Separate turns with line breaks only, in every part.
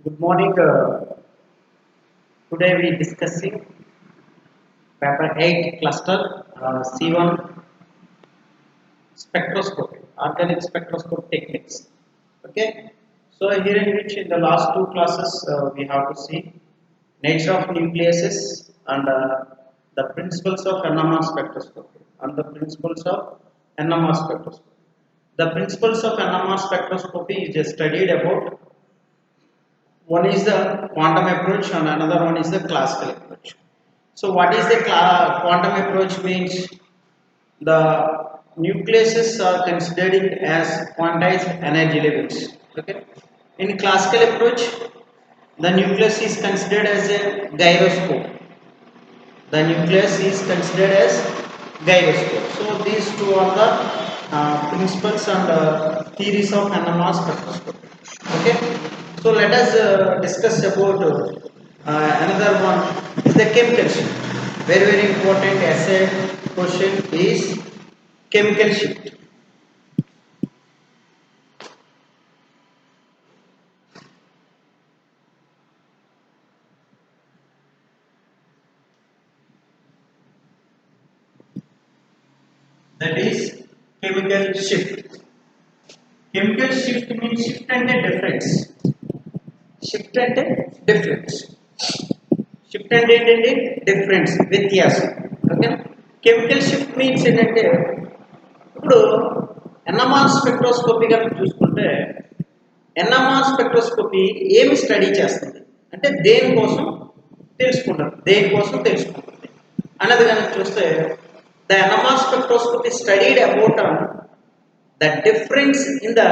Good morning. Today we discussing paper 8 cluster C1 spectroscopy, organic spectroscopy techniques. Okay. So here in which in the last two classes we have to see nature of nucleases and the principles of NMR spectroscopy and the principles of NMR spectroscopy. The principles of NMR spectroscopy is studied about. One is the quantum approach and another one is the classical approach. So what is the quantum approach means? The nucleuses are considered as quantized energy levels. Okay. In classical approach, the nucleus is considered as a gyroscope. The nucleus is considered as gyroscope. So these two are the principles and theories of NMR spectroscopy. Okay. So let us discuss about another one is the chemical shift. Very important essay question is chemical shift. That is chemical shift. Chemical shift means shift and a difference. Shift and a difference. Shift and ఏంటంటే difference వ్యత్యాసం. Okay. Chemical shift means ఏంటంటే ఇప్పుడు NMR spectroscopy కనుక చూసుకుంటే NMR spectroscopy ఏమి study చేస్తుంది అంటే దేనికోసం తెలుసుకుంటుంది అన్నది కనుక చూస్తే the NMR spectroscopy studied about the difference in the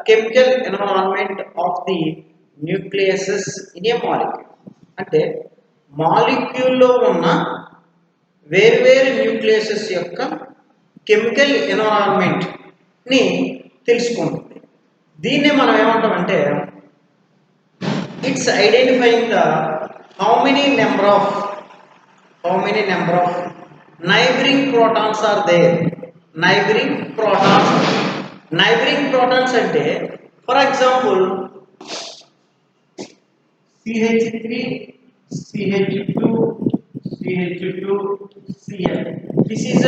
chemical environment of the nucleuses in a molecule. అంటే మాలిక్యూల్లో ఉన్న వేర్వేరు న్యూక్లియసెస్ యొక్క కెమికల్ ఎన్విరాన్మెంట్ ని తెలుసుకుంటుంది. దీన్నే మనం ఏమంటామంటే it's identifying the how many number of neighbouring protons are there. Neighbouring protons అంటే for example CH3 CH2 CH2 Cl. This is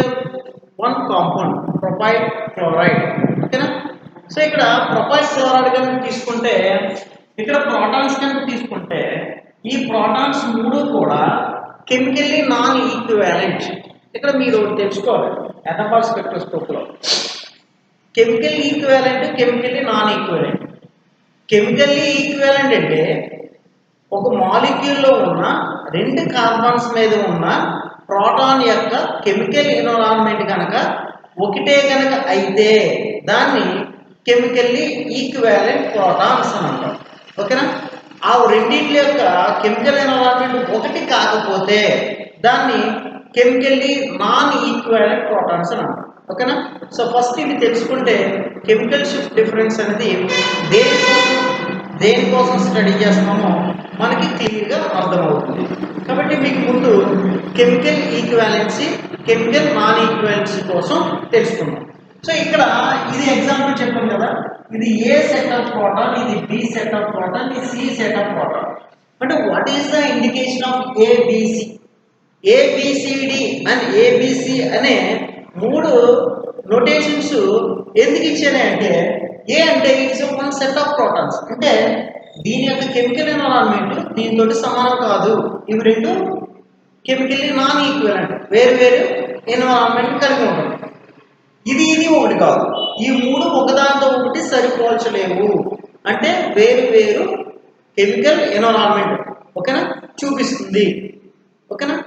one compound propyl chloride. ఓకేనా. సో ఇక్కడ ప్రొపైల్ క్లోరైడ్ కనుక తీసుకుంటే ఇక్కడ ప్రోటాన్స్ కనుక తీసుకుంటే ఈ ప్రోటాన్స్ మూడు కూడా కెమికల్లీ నాన్ ఈక్వివాలెంట్. ఇక్కడ మీరు తెలుసుకోవాలి NMR స్పెక్ట్రోస్కోపీలో chemical equivalent, chemically non equivalent. Chemically equivalent అంటే ఒక మాలిక్యూల్లో ఉన్న రెండు కార్బన్స్ మీద ఉన్న ప్రోటాన్ యొక్క కెమికల్ ఎన్విరాన్మెంట్ కనుక ఒకటే కనుక అయితే దాన్ని కెమికల్లీ ఈక్వివాలెంట్ ప్రోటాన్స్ అని అంటారు. ఓకేనా. ఆ రెండింటి యొక్క కెమికల్ ఎన్విరాన్మెంట్ ఒకటి కాకపోతే దాన్ని కెమికల్లీ నాన్ ఈక్వివాలెంట్ ప్రోటాన్స్ అని అంటారు. ఓకేనా. సో ఫస్ట్ ఇది తెలుసుకుంటే కెమికల్ షిఫ్ట్ డిఫరెన్స్ అనేది దేనికోసం స్టడీ చేస్తున్నామో మనకి క్లియర్గా అర్థమవుతుంది. కాబట్టి మీకు ముందు chemical equivalency, chemical non equivalency కోసం తెలుసుకున్నాం. సో ఇక్కడ ఇది ఎగ్జాంపుల్ చెప్పాం కదా, ఇది ఏ సెట్ ఆఫ్ ప్రోటాన్, ఇది బి సెట్ ఆఫ్ ప్రోటాన్, ఇది సి సెట్ ఆఫ్ ప్రోటాన్. అంటే what is the indication of ABC? ABCD and ABC అనే మూడు నోటేషన్స్ ఎందుకు ఇచ్చాయంటే ఏ అంటే it's one set of protons. అంటే దీని యొక్క కెమికల్ ఎన్విరాన్మెంట్ దీంతో సమానం కాదు. ఇవి రెండు కెమికల్లీ నాన్ ఈక్వివలెంట్, వేరు ఎన్విరాన్మెంట్ కలిగి ఉంటాయి. ఇది ఒకటి కాదు. ఈ మూడు ఒకదానితో ఒకటి సరిపోల్చలేవు. అంటే వేరు కెమికల్ ఎన్విరాన్మెంట్ ఓకేనా చూపిస్తుంది. ఓకేనా.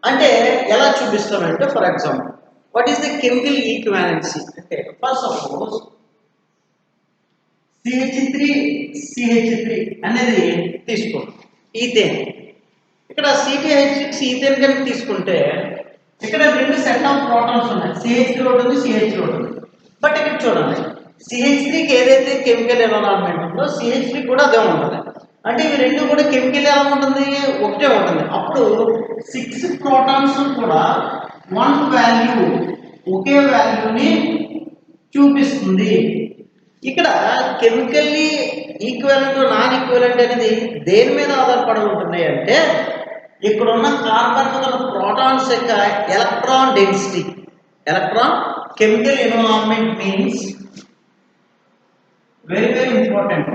అంటే ఎలా చూపిస్తామంటే for example what is the chemical equivalency అంటే ఫస్ట్ సపోజ్ CH3 అనేది తీసుకోండి, ఈథేన్. ఇక్కడ CH6 ఈథేన్ కనుక తీసుకుంటే ఇక్కడ రెండు సెట్ ఆఫ్ ప్రోటాన్స్ ఉన్నాయి, CH3 ఉంది, CH3 ఉంది. బట్ ఇక్కడ చూడండి CH3కి ఏదైతే కెమికల్ ఎన్విరాన్మెంట్ ఉందో CH3 కూడా అదే ఉంటుంది. అంటే ఇవి రెండు కూడా కెమికల్ ఎలా ఉంటుంది, ఒకటే ఉంటుంది. అప్పుడు 6 ప్రోటాన్స్ కూడా ఒకే వాల్యూని చూపిస్తుంది. ఇక్కడ కెమికల్లీ ఈక్వలెంట్ నాన్ ఈక్వలెంట్ అనేది దేని మీద ఆధారపడి ఉంటున్నాయి అంటే ఇక్కడ ఉన్న కార్బన్ ప్రోటాన్స్ యొక్క electron density. Electron chemical environment means very important.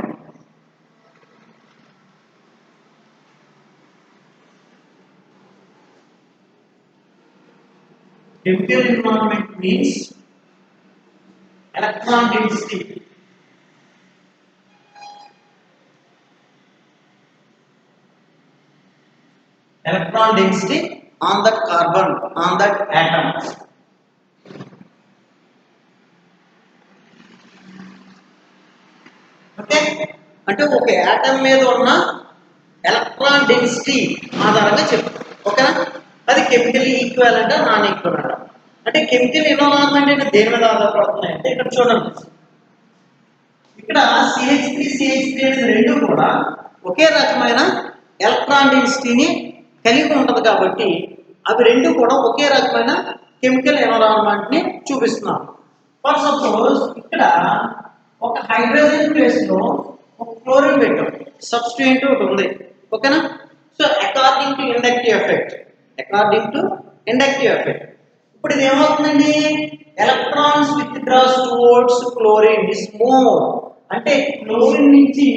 Chemical environment means electron density. Electron density on that carbon, on that atom. Okay, అంటే ఒక యాటమ్ మీద ఉన్న ఎలక్ట్రాన్ డెన్సిటీ ఆధారంగా చెప్తాం. ఓకేనా, అది కెమికల్ ఈక్వలెంట్ నాన్ ఈక్వలెంట్. అంటే కెమికల్ ఎన్విరాన్మెంట్ అంటే దేని మీద ఆధారపడుతున్నాయి అంటే ఇక్కడ చూడండి, ఇక్కడ CH3 అనేది రెండు కూడా ఒకే రకమైన ఎలక్ట్రాన్ డెన్సిటీని కలిగి ఉంటుంది కాబట్టి అవి రెండు కూడా ఒకే రకమైన కెమికల్ ఎన్విరాన్మెంట్ ని చూపిస్తున్నాం. ఫర్ సపోజ్ ఇక్కడ ఒక హైడ్రోజన్ ప్లేస్ లో ఒక క్లోరిన్ పెట్టాం, సబ్స్టిట్యూయెంట్ ఒకటి ఉంది. ఓకేనా, so according to inductive effect, ఇప్పుడు ఇది ఏమవుతుందండి, electrons withdraws towards chlorine is more. అంటే క్లోరిన్ నుంచి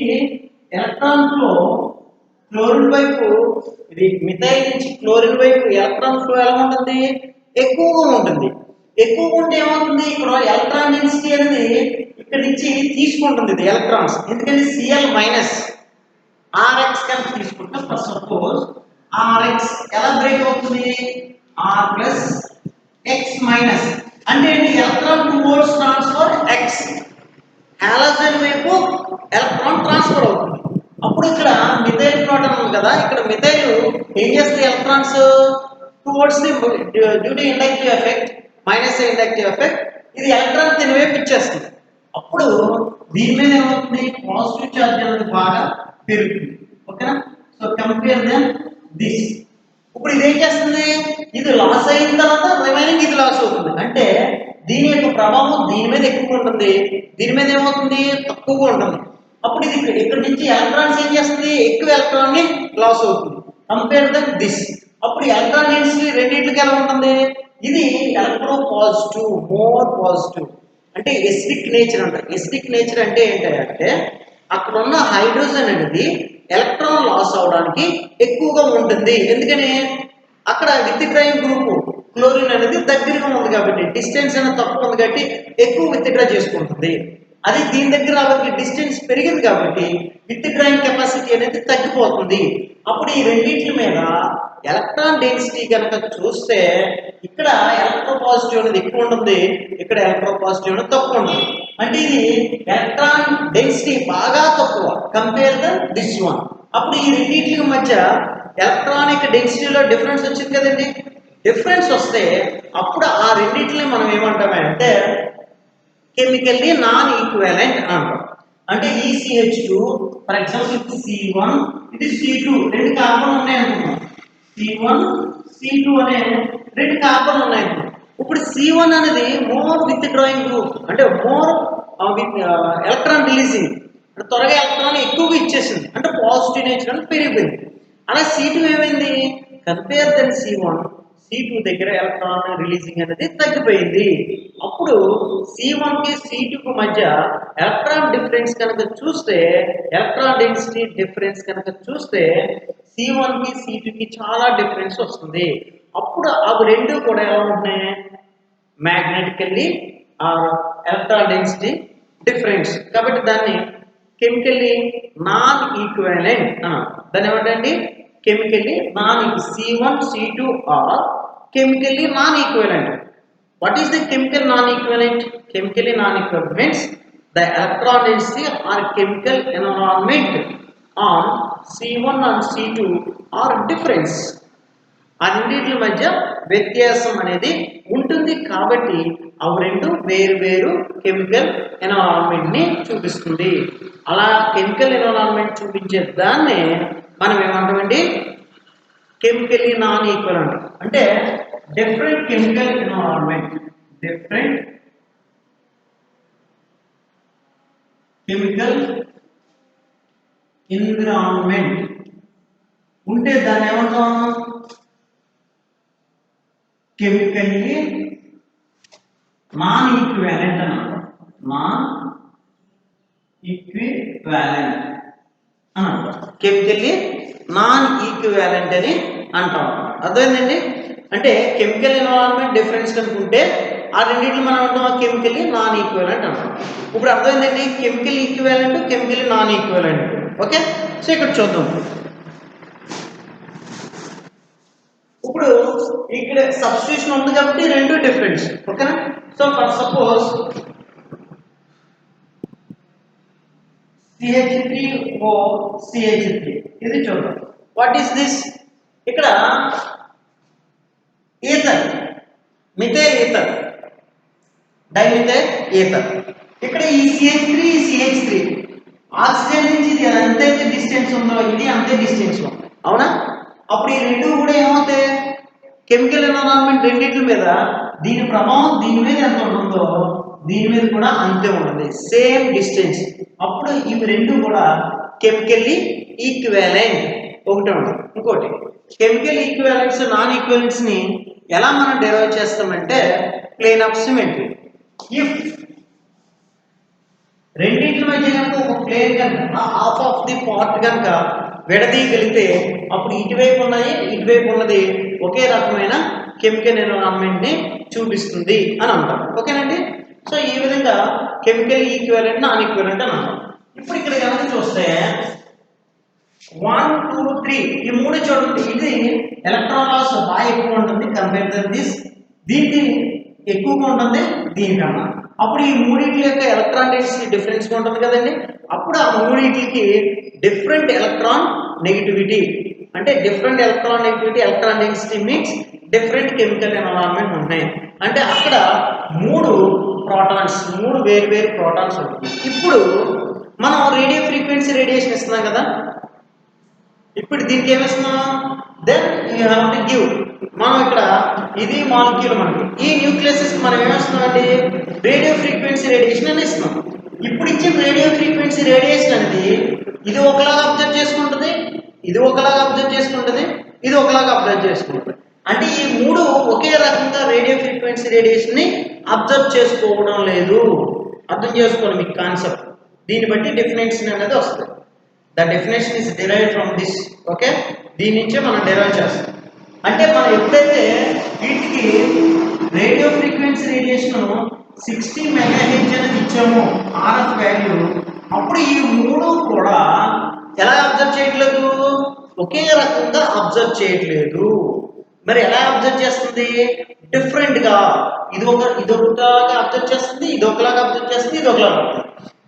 ఎలక్ట్రాన్ ఫ్లో, క్లోరిన్ వైపు, ఇది మిథైల్ నుంచి క్లోరిన్ వైపు ఎలక్ట్రాన్ ఫ్లో ఎలా ఉంటుంది, ఎక్కువగా ఉంటుంది. ఎక్కువగా ఉంటే ఏమవుతుంది, ఇక్కడ ఎలక్ట్రాన్ డెన్సిటీ అనేది ఇక్కడ నుంచి తీసుకుంటుంది ఇది ఎలక్ట్రాన్స్. ఎందుకంటే Cl మైనస్ Rx కనుక తీసుకుంటే ఫర్ సపోజ్ Rx ఎలా బ్రేక్ అవుతుంది, R ప్లస్ X మైనస్, అంటే electron towards transfer X, halogen వైపు ఎలక్ట్రాన్ ట్రాన్స్ఫర్ అవుతుంది. అప్పుడు ఇక్కడ మిథైల్ ప్రోటాన్ ఉంది కదా, ఇక్కడ మిథైల్ ఏం చేస్తుంది, electrons towards the due to inductive effect, minus inductive effect, ఇది ఎలక్ట్రాన్ దీని వైపు ఇచ్చేస్తుంది. అప్పుడు దీని మీద ఏమవుతుంది, పాజిటివ్ ఛార్జ్ అనేది బాగా పెరుగుతుంది. ఓకేనా, సో కంపేర్ దెన్ దిస్. ఇప్పుడు ఇది ఏం చేస్తుంది, ఇది లాస్ అయిన తర్వాత రిమైనింగ్ ఇది లాస్ అవుతుంది. అంటే దీని యొక్క ప్రభావం దీని మీద ఎక్కువ ఉంటుంది, దీని మీద ఏమవుతుంది, తక్కువగా ఉంటుంది. అప్పుడు ఇది ఇక్కడ నుంచి ఎలక్ట్రాన్స్ ఏం చేస్తుంది, ఎక్కువ ఎలక్ట్రాన్ ని లాస్ అవుతుంది. Compare then this. అప్పుడు ఎలక్ట్రాన్ డెన్సిటీ రెండింటికి ఎలా ఉంటుంది, ఇది ఎలక్ట్రో పాజిటివ్, మోర్ పాజిటివ్. అంటే ఎసిడిక్ నేచర్ అంట. ఎసిడిక్ నేచర్ అంటే ఏంటంటే అక్కడ ఉన్న హైడ్రోజన్ అనేది ఎలక్ట్రాన్ లాస్ అవడానికి ఎక్కువగా ఉంటుంది. ఎందుకని అక్కడ విత్డ్రాయింగ్ గ్రూప్ క్లోరిన్ అనేది దగ్గరగా ఉంది కాబట్టి, డిస్టెన్స్ అనేది తక్కువ ఉంది కాబట్టి ఎక్కువ విత్డ్రా చేసుకుంటుంది. అది దీని దగ్గర వాళ్ళకి డిస్టెన్స్ పెరిగింది కాబట్టి విత్డ్రాయింగ్ కెపాసిటీ అనేది తగ్గిపోతుంది. అప్పుడు ఈ రెండింటి మీద ఎలక్ట్రాన్ డెన్సిటీ కనుక చూస్తే ఇక్కడ ఎలక్ట్రో పాజిటివ్ అనేది ఎక్కువ ఉంటుంది, ఇక్కడ ఎలక్ట్రో పాజిటివ్ అనేది తక్కువ ఉంటుంది. అంటే ఇది ఎలక్ట్రాన్ డెన్సిటీ బాగా తక్కువ కంపేర్ ద దిస్ వన్. అప్పుడు ఈ రెండింటి మధ్య ఎలక్ట్రానిక్ డెన్సిటీలో డిఫరెన్స్ వచ్చింది కదండి. డిఫరెన్స్ వస్తే అప్పుడు ఆ రెండింటిని మనం ఏమంటామే అంటే కెమికల్లీ నాన్ ఈక్వలెంట్ అంటాం. అంటే ఈ CH2 ఫర్ ఎగ్జాంపుల్ ఇది C1, ఇది C2, రెండు కార్బన్ ఉన్నాయి అనుకున్నాం. C1 C2 అనే రెండు కార్బన్ ఉన్నాయి అనుకున్నాం. ఇప్పుడు C1 అనేది మోర్ విత్ డ్రాయింగ్ గ్రూప్, అంటే మోర్ విత్ ఎలక్ట్రాన్ రిలీజింగ్, అంటే త్వరగా ఎలక్ట్రాన్ ఎక్కువగా ఇచ్చేసింది, అంటే పాజిటివ్ నేచర్ అని పెరిగిపోయింది. అలా C2 ఏమైంది, కంపేర్ దెన్ C1, C2 దగ్గర ఎలక్ట్రాన్ రిలీజింగ్ అనేది తగ్గిపోయింది. అప్పుడు C1 కి C2 కి మధ్య ఎలక్ట్రాన్ డిఫరెన్స్ కనుక చూస్తే, ఎలక్ట్రాన్ డెన్సిటీ డిఫరెన్స్ కనుక చూస్తే C1 కి C2 కి చాలా డిఫరెన్స్ వస్తుంది. అప్పుడు అవి రెండు కూడా ఎలా ఉంటున్నాయి, magnetically or electron density difference. కాబట్టి దాన్ని కెమికల్లీ నాన్ ఈక్వలెంట్ దాన్ని ఏమంటండి, chemically non C1 C2 or chemically non equivalent. What is the chemical non-equivalent? Chemically non-equivalent means the electron density or chemical environment on C1 and C2 are difference. ఆ రెండింటి మధ్య వ్యత్యాసం అనేది ఉంటుంది కాబట్టి అవి రెండు వేరు వేరు కెమికల్ ఎన్విరాన్మెంట్ ని చూపిస్తుంది. అలా కెమికల్ ఎన్విరాన్మెంట్ చూపించే దాన్ని మనం ఏమంటామండి, కెమికల్లీ నాన్ ఈక్వలెంట్. అంటే different chemical environment chemical environment ఉంటే దాన్ని ఏమంటాం? కెమికల్లీ నాన్ ఈక్వివాలెంట్ అని అంటాం. నాన్ ఈక్వివాలెంట్ అని అంటాం. కెమికల్లీ నాన్ ఈక్వివాలెంట్ అని అంటాం. అర్థమైందండి? అంటే కెమికల్ ఎన్విరాన్మెంట్ డిఫరెన్స్ కనుకుంటే ఆ రెండింటిని మనం అంటాం కెమికల్లీ నాన్ ఈక్వివాలెంట్ అంటాం. ఇప్పుడు అర్థమైందండి? Chemical equivalent, chemically non equivalent. Okay, so ఇక్కడ చూద్దాం. ఇప్పుడు ఇక్కడ సబ్స్టిట్యూషన్ ఉంది కాబట్టి రెండు డిఫరెన్స్. ఓకేనా? So for suppose CH3O CH3 ఇది చూద్దాం. What is this? ఇక్కడ ether, methyl ether, dimethyl ether. ఇక్కడ ఈ CH3 ఆక్సిజన్ నుంచి ఇది ఎంతైతే డిస్టెన్స్ ఉందో ఇది అంతే డిస్టెన్స్ ఉంది. అవునా? అప్పుడు ఈ రెండు కూడా ఏమవుతాయి? కెమికల్ ఎన్విరాన్మెంట్ రెండింటి మీద దీని ప్రభావం దీని మీద ఎంత ఉంటుందో దీని మీద కూడా అంతే ఉంటుంది, సేమ్ డిస్టెన్స్. అప్పుడు ఇవి రెండు కూడా కెమికల్లీ ఈక్వివాలెంట్. ఒకటి ఉంటుంది. ఇంకోటి కెమికల్ ఈక్వివాలెంట్స్ నాన్ ఈక్వివాలెంట్స్ ని ఎలా మనం డెరైవ్ చేస్తామంటే ప్లేన్ ఆఫ్ సిమెట్రీ. ఇఫ్ రెండింటి మధ్య కనుక ఒక ప్లేన్ కనుక హాఫ్ ఆఫ్ ది పార్ట్ కనుక విడదీయగలిగితే అప్పుడు ఇటువైపు ఉన్నది ఒకే రకమైన కెమికల్ ఎన్విరాన్మెంట్ ని చూపిస్తుంది అని అంటాం. ఓకేనండి? సో ఈ విధంగా కెమికల్ ఈక్వివాలెంట్ నాన్ ఈక్వివాలెంట్ అని అంటాం. ఇప్పుడు ఇక్కడ కనుక చూస్తే 1 2 3 ఈ మూడు చూడండి. ఇది ఎలక్ట్రాన్ లాస్ బాగా ఎక్కువ ఉంటుంది కంపేర్ టు దిస్. దీనికి ఎక్కువగా ఉంటుంది దీనికన్నా. అప్పుడు ఈ మూడింటి యొక్క ఎలక్ట్రాన్ డెన్సిటీ డిఫరెన్స్ ఉంటుంది కదండి. అప్పుడు ఆ మూడింటికి డిఫరెంట్ ఎలక్ట్రాన్ నెగిటివిటీ, అంటే different electron negativity, electron density means different chemical environment ఉన్నాయి. అంటే అక్కడ మూడు వేరు ప్రోటాన్స్ ఉంటాయి. ఇప్పుడు మనం రేడియో ఫ్రీక్వెన్సీ రేడియేషన్ ఇస్తున్నాం కదా. ఇప్పుడు దీనికి ఏమిస్తున్నాం? Then you have to give. మనం ఇక్కడ ఇది మాలిక్యూల్, మనకి ఈ న్యూక్లియస్ మనం ఏమిస్తున్నామండి? రేడియో ఫ్రీక్వెన్సీ రేడియేషన్ అని ఇస్తున్నాం. ఇప్పుడు ఇచ్చిన రేడియో ఫ్రీక్వెన్సీ రేడియేషన్ అనేది ఇది ఒకలాగా అబ్జర్వ్ చేసుకుంటుంది, ఇది ఒకలాగా అబ్జర్వ్ చేసుకుంటుంది, ఇది ఒకలాగా అబ్జర్వ్ చేసుకుంటుంది. అంటే ఈ మూడు ఒకే రకంగా రేడియో ఫ్రీక్వెన్సీ రేడియేషన్ ని అబ్జర్వ్ చేసుకోవడం లేదు. అర్థం చేసుకోండి మీకు కాన్సెప్ట్. దీన్ని బట్టి డెఫినేషన్ అనేది వస్తుంది. The definition is derived from this. Okay, దీని నుంచే మనం డిరైవ్ చేస్తాం. అంటే మనం ఎప్పుడైతే వీటికి రేడియో ఫ్రీక్వెన్సీ రేడియేషన్ 60 మెగాహెర్ట్జ్ అనేది ఇచ్చామో RF వాల్యూ, అప్పుడు ఈ మూడు కూడా ఎలా అబ్జర్వ్ చేయట్లేదు? ఒకే రకంగా అబ్జర్వ్ చేయట్లేదు. మరి ఎలా అబ్జర్వ్ చేస్తుంది? డిఫరెంట్ గా. ఇది ఒకలాగా అబ్జర్వ్ చేస్తుంది, ఇది ఒకలాగా అబ్జర్వ్ చేస్తుంది, ఇది ఒకలాగా.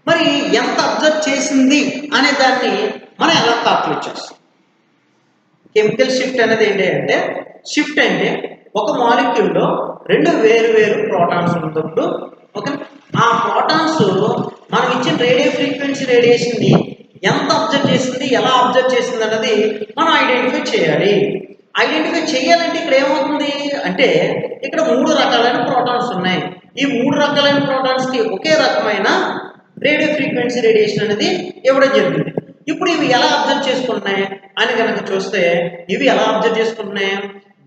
మరి ఎంత అబ్జర్వ్ చేసింది అనే దాన్ని మనం ఎలా కాల్కులేట్ చేస్తాం? కెమికల్ షిఫ్ట్ అనేది ఏంటి అంటే, షిఫ్ట్ అంటే ఒక మాలిక్యూల్లో రెండు వేరు ప్రోటాన్స్ ఉన్నప్పుడు ఓకే, ఆ ప్రోటాన్స్ మనం ఇచ్చిన రేడియో ఫ్రీక్వెన్సీ రేడియేషన్ ని ఎంత అబ్జర్వ్ చేసింది, ఎలా అబ్జర్వ్ చేసింది అన్నది మనం ఐడెంటిఫై చేయాలి. ఐడెంటిఫై చేయాలంటే ఇక్కడ ఏమవుతుంది అంటే, ఇక్కడ మూడు రకాలైన ప్రోటాన్స్ ఉన్నాయి. ఈ మూడు రకాలైన ప్రోటాన్స్ కి ఒకే రకమైన రేడియో ఫ్రీక్వెన్సీ రేడియేషన్ అనేది ఇవ్వడం జరిగింది. ఇప్పుడు ఇవి ఎలా అబ్జర్వ్ చేసుకుంటున్నాయి అని కనుక చూస్తే, ఇవి ఎలా అబ్జర్వ్ చేసుకుంటున్నాయి?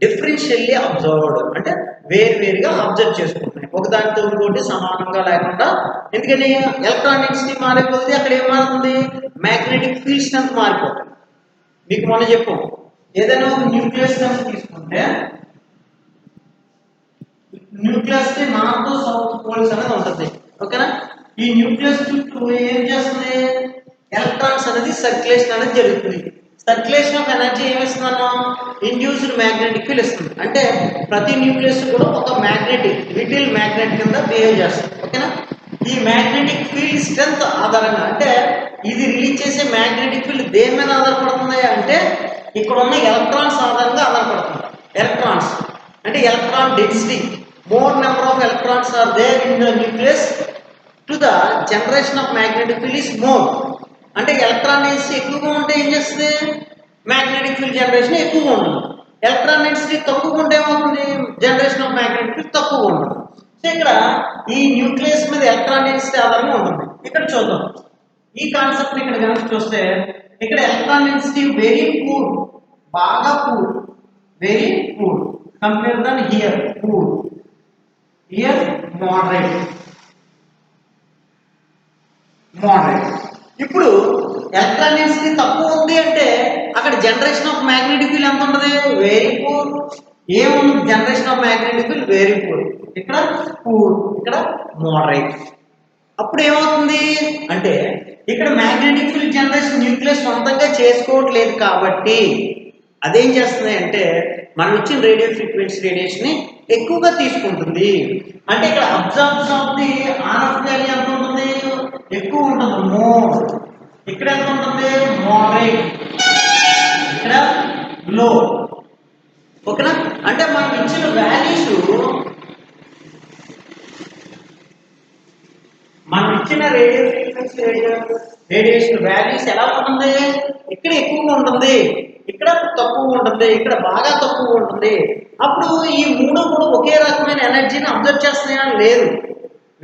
డిఫరెన్షియల్లీ అబ్జర్వ్డ్, అంటే వేరుగా అబ్జర్వ్ చేసుకుంటున్నాయి, ఒకదానితో ఇంకోటి సమానంగా లేకుండా. ఎందుకని? ఎలక్ట్రాన్ డెన్సిటీ మారిపోతుంది, అక్కడ ఏం మారుతుంది? మ్యాగ్నెటిక్ ఫీల్డ్ స్ట్రెంత్ మారిపోతుంది. మీకు మొన్న చెప్పాం, ఏదైనా ఒక న్యూక్లియస్ కనుక తీసుకుంటే న్యూక్లియస్ కి నార్త్ సౌత్ పోల్స్ అనేది ఉంటుంది. ఓకేనా? ఈ న్యూక్లియస్ చుట్టూ ఏం చేస్తుంది? ఎలక్ట్రాన్స్ అనేది సర్క్యులేషన్ అనేది జరుగుతుంది. సర్క్యులేషన్ ఆఫ్ ఎనర్జీ ఏమిస్తున్నాను? ఇండ్యూస్డ్ మ్యాగ్నెటిక్ ఫీల్డ్ ఇస్తుంది. అంటే ప్రతి న్యూక్లియస్ కూడా ఒక లిటిల్ మ్యాగ్నెట్ కింద బిహేవ్ చేస్తుంది. ఓకేనా? ఈ మ్యాగ్నెటిక్ ఫీల్డ్ స్ట్రెంత్ ఆధారంగా, అంటే ఇది రిలీజ్ చేసే మ్యాగ్నెటిక్ ఫీల్డ్ దేని మీద ఆధారపడుతుంది అంటే, ఇక్కడ ఉన్న ఎలక్ట్రాన్స్ ఆధారంగా ఆధారపడుతుంది. ఎలక్ట్రాన్స్ అంటే electron density, more number of electrons are there in the nucleus to the generation of magnetic field is more. అంటే ఎలక్ట్రాన్ డెన్సిటీ ఎక్కువగా ఉంటే ఏం చేస్తుంది? మ్యాగ్నెటిక్ ఫీల్డ్ జనరేషన్ ఎక్కువగా ఉంటుంది. ఎలక్ట్రాన్ డెన్సిటీ తక్కువగా ఉంటే ఏమవుతుంది? జనరేషన్ ఆఫ్ మ్యాగ్నెటిక్ ఫీల్డ్ తక్కువగా ఉంటుంది. సో ఇక్కడ ఈ న్యూక్లియస్ మీద ఎలక్ట్రాన్ డెన్సిటీ ఆధారంగా ఉంటుంది. ఇక్కడ చూద్దాం, ఈ కాన్సెప్ట్ ఇక్కడ కనుక చూస్తే ఇక్కడ ఎలక్ట్రాన్ డెన్సిటీ వెరీ పూర్, బాగా poor, very poor compare than here poor, here moderate, moderate. ఇప్పుడు ఎలక్ట్రాన్ డెన్సిటీ తక్కువ ఉంది అంటే అక్కడ జనరేషన్ ఆఫ్ మ్యాగ్నెటిక్ ఫీల్డ్ ఎంత ఉంటుంది? Very poor. ఏముంది? Generation of magnetic field very poor. ఇక్కడ పూర్, ఇక్కడ మోడరేట్. అప్పుడు ఏమవుతుంది అంటే ఇక్కడ మ్యాగ్నెటిక్ ఫీల్డ్ జనరేషన్ న్యూక్లియస్ సొంతంగా చేసుకోవట్లేదు కాబట్టి అదేం చేస్తుంది అంటే మనం ఇచ్చిన రేడియో ఫ్రీక్వెన్సీ రేడియేషన్ ని ఎక్కువగా తీసుకుంటుంది. అంటే ఇక్కడ absorbs of the RF value ఎంత ఉంటుంది? ఎక్కువ ఉంటుంది, మోర్. ఇక్కడ ఎంత ఉంటుంది? మోడరేట్, ఇక్కడ లో. ఓకేనా? అంటే మనం ఇచ్చిన వాల్యూస్, మనం ఇచ్చిన రేడియో ఫ్రీక్వెన్సీ రేడియేషన్ వాల్యూస్ ఎలా ఉంటుంది? ఇక్కడ ఎక్కువగా ఉంటుంది, ఇక్కడ తక్కువ ఉంటుంది, ఇక్కడ బాగా తక్కువ ఉంటుంది. అప్పుడు ఈ మూడు కూడా ఒకే రకమైన ఎనర్జీని అబ్జర్వ్ చేస్తున్నాయని లేదు,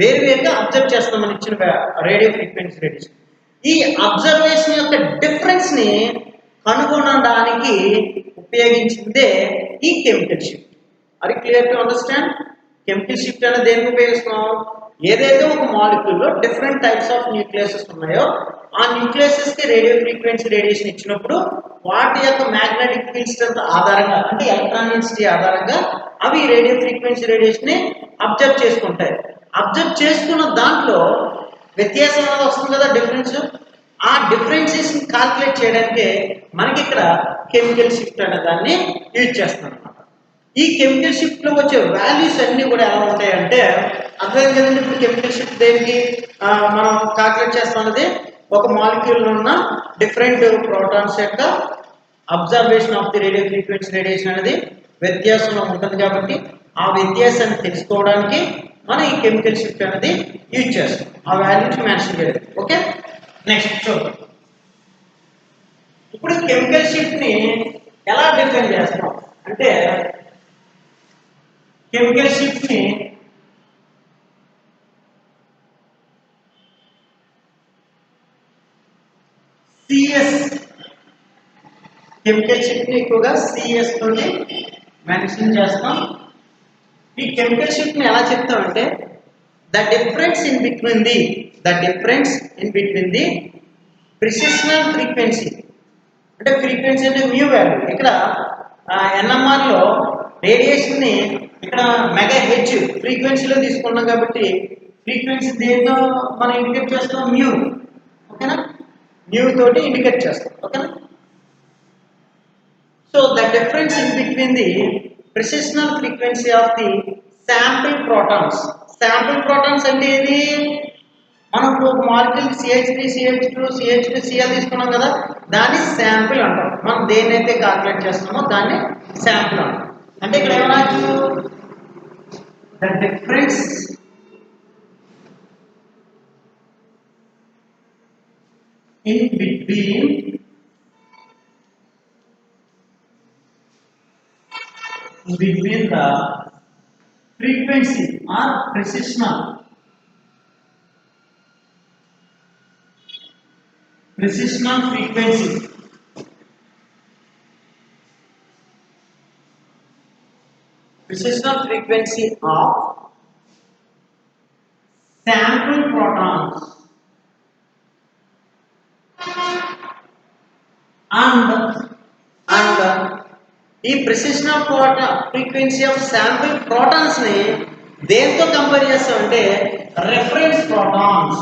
వేరువేరుగా అబ్జర్వ్ చేస్తున్నాం మనం ఇచ్చిన రేడియో ఫ్రీక్వెన్సీ రేడియేషన్. ఈ అబ్జర్వేషన్ యొక్క డిఫరెన్స్ ని కనుగొనడానికి ఉపయోగించిందే ఈ chemical shift. Are you clear to understand? Chemical shift అనేది దేనికి ఉపయోగిస్తున్నాం? ఏదైతే ఒక మాలిక్యూల్లో డిఫరెంట్ టైప్స్ ఆఫ్ న్యూక్లియసెస్ ఉన్నాయో ఆ న్యూక్లియసెస్ కి రేడియో ఫ్రీక్వెన్సీ రేడియేషన్ ఇచ్చినప్పుడు వాటి యొక్క మ్యాగ్నెటిక్ ఫీల్డ్ స్ట్రెంత్ ఆధారంగా, అంటే ఎలక్ట్రాన్ డెన్సిటీ ఆధారంగా అవి రేడియో ఫ్రీక్వెన్సీ రేడియేషన్ ని అబ్జర్వ్ చేసుకుంటాయి. అబ్జర్వ్ చేసుకున్న దాంట్లో వ్యత్యాసం అనేది వస్తుంది కదా, డిఫరెన్స్. ఆ డిఫరెన్సెస్ ని కాల్కులేట్ చేయడానికి మనకి ఇక్కడ కెమికల్ షిఫ్ట్ అనే దాన్ని యూజ్ చేస్తున్నాం అన్నమాట. ఈ కెమికల్ షిఫ్ట్ లో వచ్చే వాల్యూస్ అన్ని కూడా ఎలా ఉంటాయంటే అర్థం కదండి. ఇప్పుడు కెమికల్ షిఫ్ట్ దేనికి మనం కాల్కులేట్ చేస్తున్నది ఒక మాలిక్యూల్ లో ఉన్న డిఫరెంట్ ప్రోటాన్స్ యొక్క observation of the radio frequency radiation అనేది వ్యత్యాసంలో ఉంటుంది కాబట్టి ఆ వ్యత్యాసాన్ని తెలుసుకోవడానికి మనం ఈ కెమికల్ షిఫ్ట్ అనేది యూజ్ చేస్తాం, ఆ వాల్యూస్ మెన్షన్ చేయడం. ఓకే, నెక్స్ట్ చూద్దాం. ఇప్పుడు కెమికల్ షిఫ్ట్ ని ఎలా డిఫైన్ చేస్తాం అంటే కెమికల్ షిఫ్ట్ ని సిఎస్, కెమికల్ షిఫ్ట్ ని ఎక్కువగా సిఎస్ తోటి మెన్షన్ చేస్తాం. ఈ కెమికల్ షిఫ్ట్ ని ఎలా చెప్తామంటే the difference in between the precessional frequency, అంటే ఫ్రీక్వెన్సీ అంటే మ్యూ వాల్యూ. ఇక్కడ ఎన్ఎంఆర్ లో రేడియేషన్ ని ఇక్కడ మెగా హెచ్ ఫ్రీక్వెన్సీలో తీసుకున్నాం కాబట్టి ఫ్రీక్వెన్సీ దేంతో మనం ఇండికేట్ చేస్తాం? మ్యూ. ఓకేనా? మ్యూ తోటి ఇండికేట్ చేస్తాం. ఓకేనా? So the difference in between the precessional frequency of the sample protons. Sample protons అంటే ఏది? మనం ఒక molecule CH3 CH2 CH2 Cl తీసుకున్నాం కదా, దాన్ని శాంపిల్ అంటాం. మనం దేన్నైతే కాల్కులేట్ చేస్తామో దాన్ని శాంపిల్ అంటాం. అంటే ఇక్కడ ఏమనొచ్చు? The difference in between the frequency or precisional frequency of sample protons and ఈ precessional frequency of sample protons ని దేంతో కంపేర్ చేస్తామంటే రెఫరెన్స్ ప్రోటాన్స్.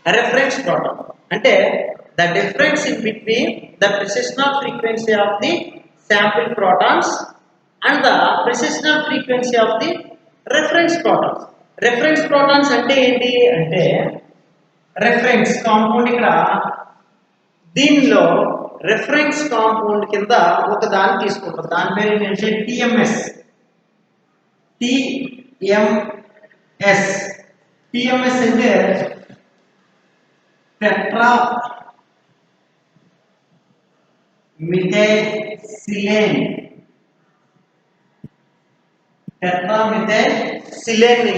రెఫరెన్స్ ప్రోటాన్ అంటే the difference in between the precessional frequency of the sample protons and the precessional frequency of the reference protons. Reference protons అంటే ఏంటి అంటే reference compound. ఇక్కడ దీనిలో reference compound కింద ఒక దాన్ని తీసుకుంటాం, దాని పేరు ఏంటంటే టిఎంఎస్. టిఎంఎస్ అంటే tetra methyl silane tetramethyl silane ని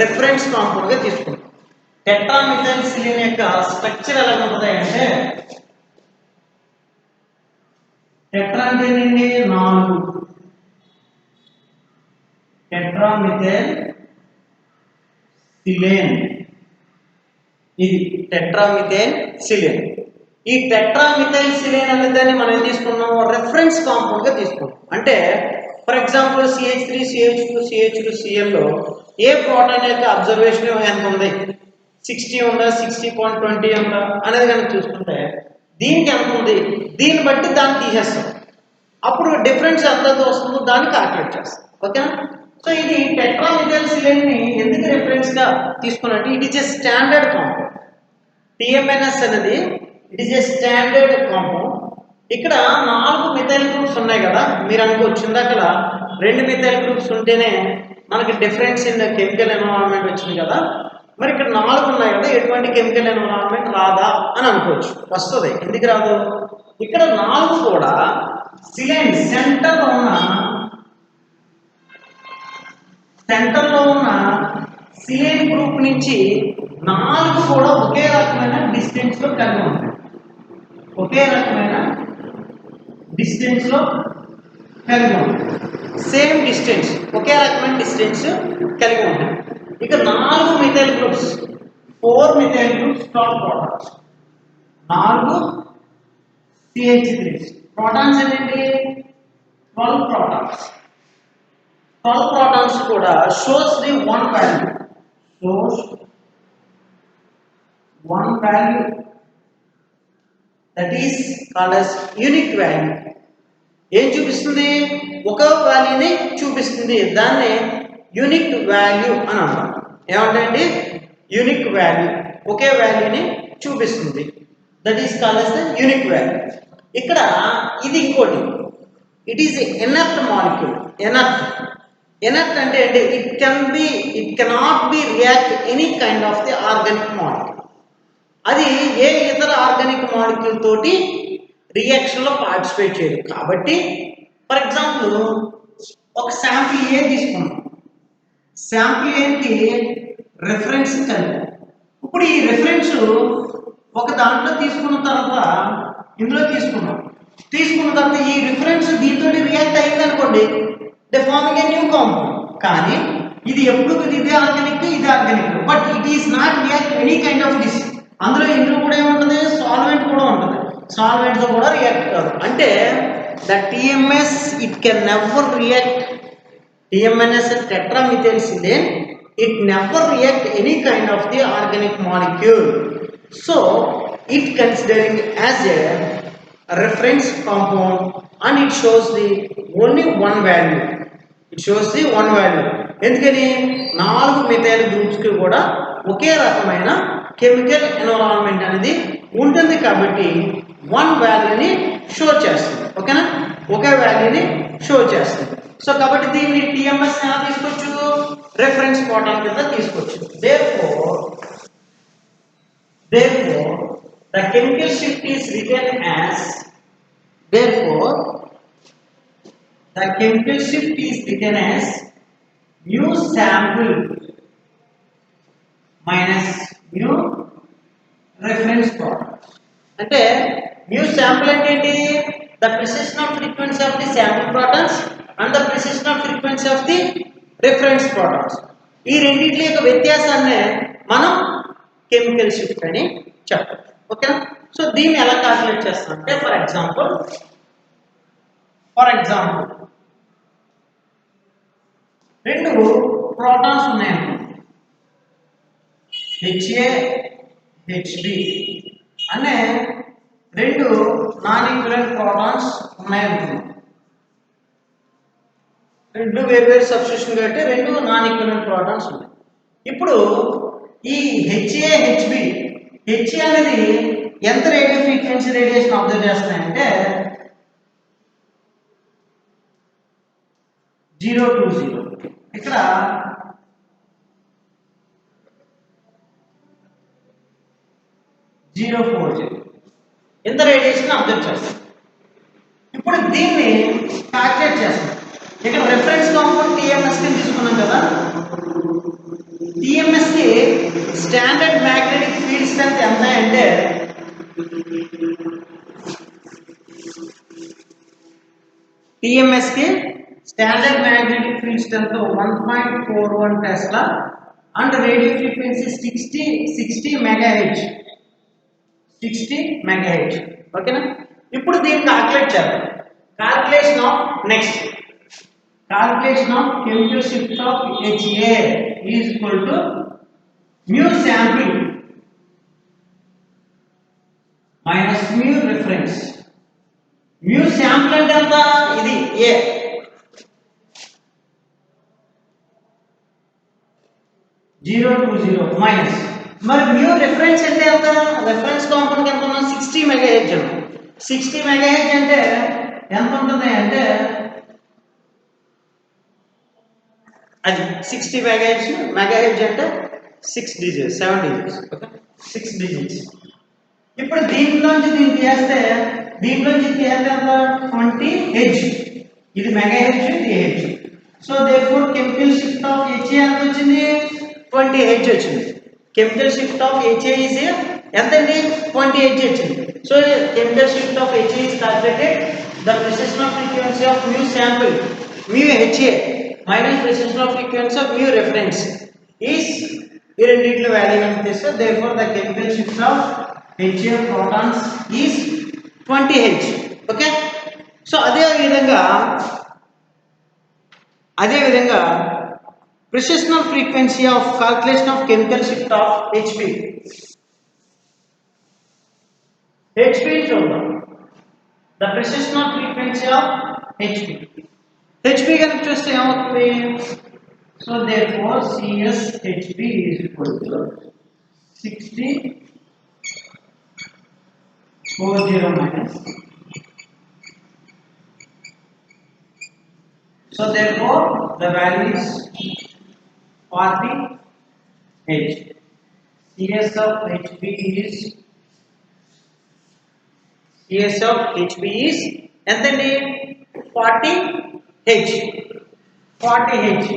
రిఫరెన్స్ కాంపౌండ్ గా తీసుకుంటాం. టెట్రామిథైల్ సిలేన్ యొక్క స్ట్రక్చర్ ఎలా ఉంటుంది అంటే టెట్రా అంటే ఏంటి 4 టెట్రామిథైల్ సిలేన్ ఇది టెట్రామిథైల్ సిలేన్. ఈ టెట్రామిథైల్ సిలేన్ అనే దాన్ని మనం ఏం తీసుకున్నాం రిఫరెన్స్ కాంపౌండ్ గా తీసుకున్నాం. అంటే for example CH3 CH2 CH2 Cl లో ఏ ప్రోటాన్ యొక్క అబ్జర్వేషన్ ఎంత ఉంది 60 ఉందా 60.20 ఉందా అనేది కనుక చూసుకుంటే దీనికి ఎంత ఉంది దీన్ని బట్టి దాన్ని తీసేస్తాం. అప్పుడు డిఫరెన్స్ ఎంత వస్తుందో దాన్ని క్యాల్కులేట్ చేస్తాం. ఓకేనా. సో ఇది టెట్రామిథైల్ సిలేన్ ని ఎందుకు రిఫరెన్స్ గా తీసుకున్నట్టు it is a standard compound. TMNS అనేది it is a standard compound. ఇక్కడ 4 మిథైల్ గ్రూప్స్ ఉన్నాయి కదా, మీరు అనుకోవచ్చు ఇందాక 2 మిథైల్ గ్రూప్స్ ఉంటేనే మనకి డిఫరెన్స్ ఇన్ కెమికల్ ఎన్విరాన్మెంట్ వచ్చింది కదా, మరి ఇక్కడ 4 ఉన్నాయి కదా ఎటువంటి కెమికల్ ఎన్విరాన్మెంట్ రాదా అని అనుకోవచ్చు. వస్తుంది. ఎందుకు రాదు, ఇక్కడ 4 కూడా సిలేన్ సెంటర్ లో ఉన్న సిలేన్ గ్రూప్ నుంచి 4 కూడా ఒకే రకమైన డిస్టెన్స్ లో కలిగి ఉంటాయి. ఒకే రకమైన డిస్టెన్స్ లో కలిగి ఉంటాయి. సేమ్ డిస్టెన్స్ ఒకే రకమైన డిస్టెన్స్ కలిగి ఉంటాయి. ఇక 4 methyl groups 4 methyl groups 12 protons 4 CH3 protons ఏంటి 12 ప్రోటాన్స్. 12 protons కూడా shows the one value, shows one value that is called as unique value. ఏం చూపిస్తుంది ఒక వాల్యూని చూపిస్తుంది, దాన్ని యూనిక్ వాల్యూ అని అంటాం. ఏమంటే యూనిక్ వాల్యూ ఒకే వాల్యూని చూపిస్తుంది, that is called as the unique value. ఇక్కడ ఇది ఇంకోటి it is inert molecule. Inert అంటే it cannot be react any kind of the organic molecule. అది ఏ ఇతర ఆర్గానిక్ మాలిక్యూల్ తోటి రియాక్షన్ లో పార్టిసిపేట్ చేయదు. కాబట్టి ఫర్ ఎగ్జాంపుల్ ఒక శాంపిల్ ఏ తీసుకున్నాం, శాంపిల్ ఏకి రెఫరెన్స్ కలిపి ఇప్పుడు ఈ రెఫరెన్స్ ఒక దాంట్లో తీసుకున్న తర్వాత ఇందులో తీసుకున్న తర్వాత ఈ రిఫరెన్స్ దీంతో రియాక్ట్ అయింది అనుకోండి, they farming a new compound. కానీ ఇది ఎప్పుడు ఇదే ఆర్గానిక్ ఇది organic, but it is not react any kind of this. ఇందులో కూడా ఏముంటుంది సాల్వెంట్ కూడా ఉంటుంది, సాల్వెంట్ తో కూడా రియాక్ట్ కాదు. అంటే the TMS it can never react, TMNS tetramethyl silane it never react any kind of the organic molecule. So it considering as a reference compound and it shows the only one value. It shows the one value. ఎందుకని 4 methyl groups కి కూడా ఒకే రకమైన chemical environment అనేది ఉంటుంది కాబట్టి one వాల్యూని show చేస్తుంది. ఓకేనా, ఒకే వాల్యూని షో చేస్తుంది. సో కాబట్టి దీన్ని TMS ఎలా తీసుకోవచ్చు రెఫరెన్స్ ప్రోటాన్ కింద తీసుకోవచ్చు. therefore the chemical shift is written as mu sample minus mu reference product. అంటే mu sample అంటే ఏంటి, the precision of frequency of the sample protons and the precision of frequency of the reference protons. ఈ రెండింటి యొక్క వ్యత్యాసాన్ని మనం chemical shift అని చెప్పచ్చు. ఓకేనా. సో దీన్ని ఎలా క్యాల్కులేట్ చేస్తాం అంటే ఫర్ ఎగ్జాంపుల్ 2 ప్రోటాన్స్ ఉన్నాయనుకో HA HB అనే 2 నాన్ ఈక్వలెంట్ ప్రోటాన్స్ ఉన్నాయనుకో, 2 వేర్వేరు సబ్స్టిట్యూషన్ కాబట్టి 2 నాన్ ఈక్వలెంట్ ప్రోటాన్స్ ఉన్నాయి. ఇప్పుడు ఈ HA HB HA అనేది ఎంత రేడియో ఫ్రీక్వెన్సీ రేడియేషన్ అబ్జర్వ్ చేస్తున్నాయంటే 020, ఇక్కడ 040 ఎంత రేడియేషన్ అబ్జర్వ్ చేస్తాం. ఇప్పుడు దీన్ని క్యాల్కులేట్ చేస్తాం. ఇక్కడ రిఫరెన్స్ కాంపౌండ్ టీఎంఎస్ కి తీసుకున్నాం కదా, టీఎంఎస్ కి స్టాండర్డ్ మ్యాగ్నెటిక్ ఫీల్డ్ స్ట్రెంత్ ఎంత అంటే టీఎంఎస్ కి standard magnetic field strength 1.41 Tesla and radio frequency 60 megahertz 60 megahertz. ఓకేనా, ఇప్పుడు దీన్ని క్యాలిక్యులేట్ చేద్దాం. Calculation of next calculation of chemical shift of HA is equal to mu sample minus mu reference. Mu sample అంటే ఎంత? ఇది A. Zero to zero minus మరి mu reference అంటే ఎంత? రెఫరెన్స్ కాంపౌండ్ ఎంత ఉన్నా 60 మెగాహెర్ట్జ్. 60 మెగాహెర్ట్జ్ అంటే ఎంత ఉంటుంది అంటే అది 60 మెగాహెర్ట్జ్ అంటే 6 డిజిట్స్ 7 డిజిట్స్. Okay, 6 digits. ఇప్పుడు దీంట్లోంచి దీన్ని తీస్తే ఎంత 20 హెర్ట్జ్. ఇది మెగాహెర్ట్జ్, ఇది hertz. So therefore chemical shift of HA ఎంత వచ్చింది? 20 హెర్ట్జ్ వచ్చింది. Chemical shift of HA is ఎంత అండి? 20 హెర్ట్జ్ వచ్చింది. So chemical shift of HA is calculated the precision of frequency of mu sample mu HA minus precision of frequency of mu reference is ఈ రెండిట్లో value ఎంత తీస్తే therefore the chemical shift of HA protons is 20 Hz. Okay, so అదే విధంగా precision of frequency of calculation of chemical shift of HP చూద్దాం. the precision of frequency of HP కనుక చూస్తే ఏమవుతుంది? So therefore CS HP is equal to 60 40 minus. So therefore the value is 40 H. CS of HP is ఎంతండి? 40 H. 40 H.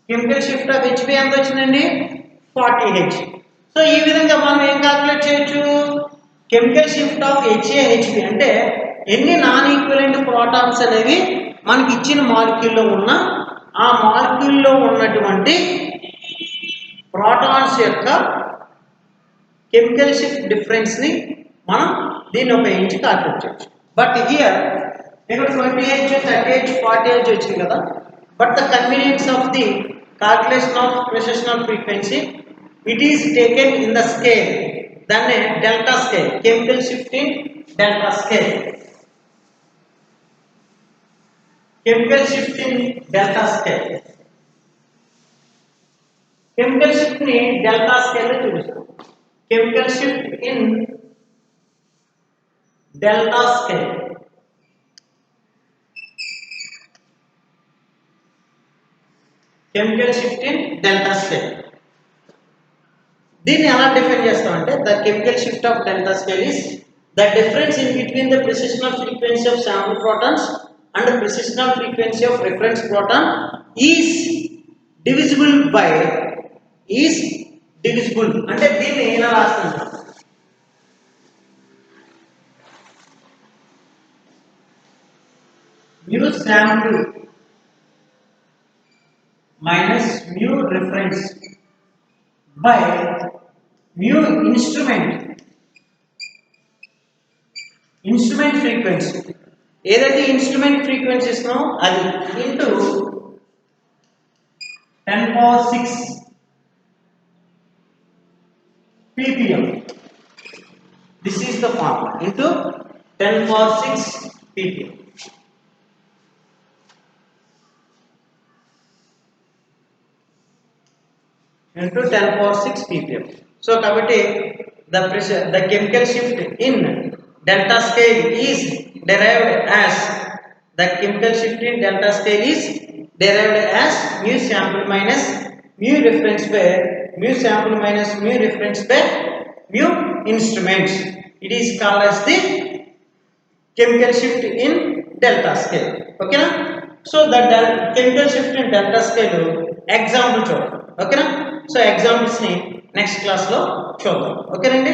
Chemical shift of HP ఎంత వచ్చిందండి? 40 H. So ఈ విధంగా మనం ఏం క్యాలిక్యులేట్ చేయొచ్చు? Chemical shift of HA HP అంటే ఎన్ని నాన్ ఈక్వివలెంట్ ప్రోటాన్స్ అనేవి మనకి ఇచ్చిన మాలిక్యూల్లో ఉన్న ఆ మాలిక్యూల్లో ఉన్నటువంటి ప్రోటాన్స్ యొక్క కెమికల్ షిఫ్ట్ డిఫరెన్స్ ని మనం దీన్ని ఉపయోగించి క్యాలిక్యులేట్ చేయొచ్చు. బట్ హియర్ ఇక్కడ 20H 30H 40H వచ్చింది కదా, but the convenience of the calculation of precision of frequency it is taken in the scale, దాన్ని delta scale, chemical shift in delta scale. Chemical shift in delta scale, chemical shift ని delta scale లో చూపిస్తాం. Chemical shift in delta scale. Chemical shift in delta scale దీన్ని ఎలా define చేస్తామంటే the chemical shift of delta scale is the difference in between the precision of frequency of sample protons and precision of frequency of reference proton is divisible అంటే దీన్ని ఎలా రాస్తాం? mu sample minus mu reference by mu instrument frequency. ఏదైతే instrument frequency ఇస్తున్నో అది into 10⁶ ppm. This is the formula into 10⁶ ppm. Into 10⁶ ppm. So kabatti the chemical shift in delta scale is derived as mu sample minus mu reference by mu instruments. It is called as the chemical shift in delta scale. Okay na? So that chemical shift in delta scale example చూద్దాం. ఓకేనా? So examples ని next class లో చూద్దాం. ఓకేనండి?